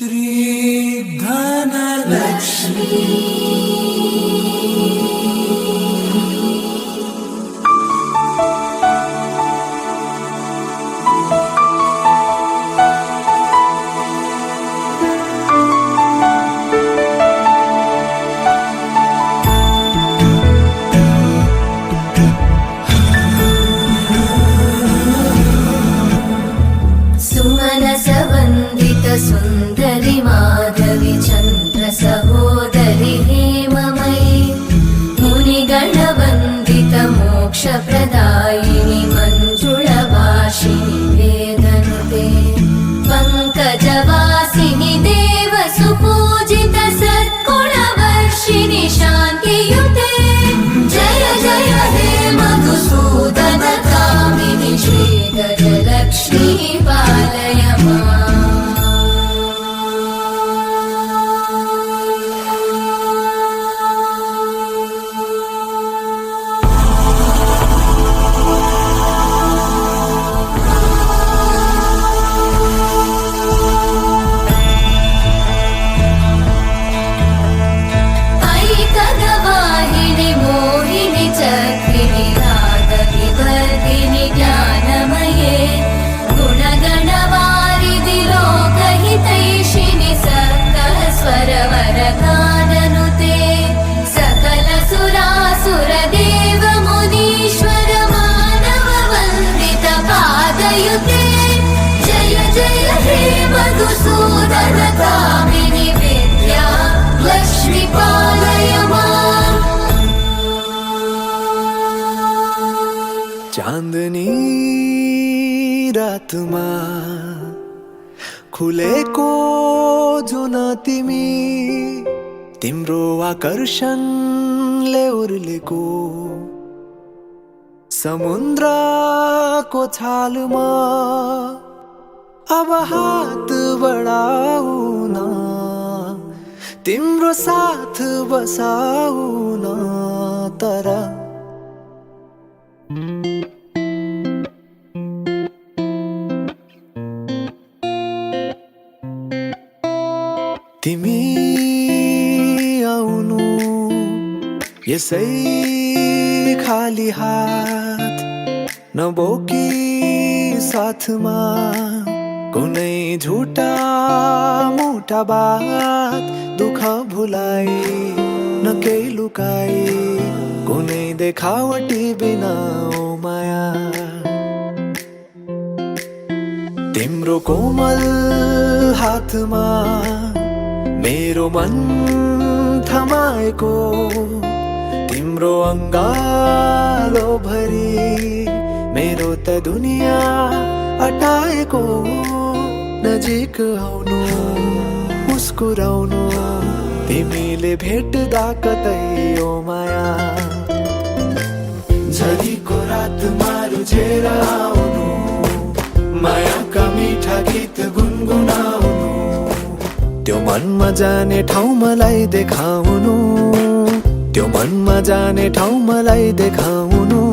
श्री धनलक्ष्मी सुंदरी माधवी चंद्र सहोदरी हेममयी मुनिगणवंदित मोक्ष प्रदायिनी मंजुळभाषिणी वेदनुते पंकजवासिनी देव सुपूजित सद्गुणवर्षिणि शान्तियुते जय जय हे मधुसूदन कामिनि श्री गजलक्ष्मी पालय माम् मधुसूदन कामिनी विद्या लक्ष्मी पालय माम्। चांदनी रात में खुलेको जुन तिमी तिम्रो आकर्षणले उर्लेको समुद्रको छालमा अब हात बढाउन तिम्रो साथ बसाउन तर तिमी आउनु यसै खाली हात नबोकी साथमा कुनै झुटा मोटा बात दुख भुलाई न केही लुकाई कुनै देखावटी बिना ओ माया तिम्रो कोमल हातमा मेरो मन थमाएको तिम्रो अङ्गालो भरि मेरो त दुनिया अटाएको नजिक आउनु मुस्कुराउनु तिमीले भेट्दा कतै ओ माया झरीको रातमा रुझेर आउनु मायाका मिठा गीत गुनगुनाउनु त्यो मनमा जाने ठाउँ मलाई देखाउनु त्यो मनमा जाने ठाउँ मलाई देखाउनु